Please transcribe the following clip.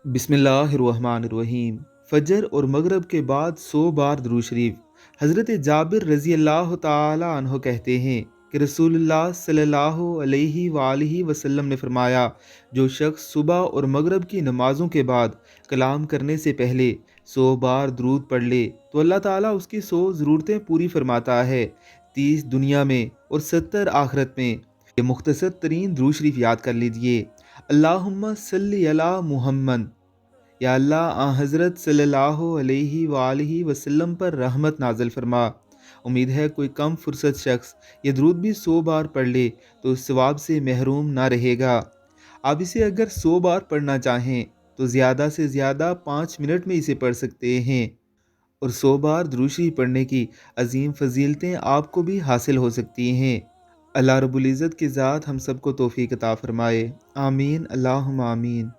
बिस्मिल्लाहिर्रहमानिर्रहीम। फजर और मगरब के बाद 100 बार दुरूद शरीफ। हज़रत जाबिर रज़ी अल्लाह ताला अन्हो कहते हैं कि रसूलुल्लाह सल्लल्लाहु अलैहि वालैहि वसल्लम ने फरमाया, जो शख्स सुबह और मगरब की नमाज़ों के बाद कलाम करने से पहले 100 बार दुरूद पढ़ ले तो अल्लाह ताला उसकी 100 ज़रूरतें पूरी फरमाता है, 30 दुनिया में और 70 आखिरत में। ये मुख्तसर तरीन दुरूद शरीफ याद कर लीजिए। अल्लाहुम्मा सल्ली अला मुहम्मद, या अल्लाह हज़रत सल्लल्लाहु अलैहि वालैहि वसल्लम पर रहमत नाज़िल फरमा। उम्मीद है कोई कम फुर्सत शख्स ये दरूद भी 100 बार पढ़ ले तो उस सवाब से महरूम ना रहेगा। आप इसे अगर 100 बार पढ़ना चाहें तो ज़्यादा से ज़्यादा 5 मिनट में इसे पढ़ सकते हैं, और 100 बार दुरूद शरीफ पढ़ने की अजीम फजीलतें आपको भी हासिल हो सकती हैं। अल्लाह रब्बुल इज़्ज़त की ज़ात हम सबको तौफीक अता फ़रमाए। आमीन अल्लाहुम्मा आमीन।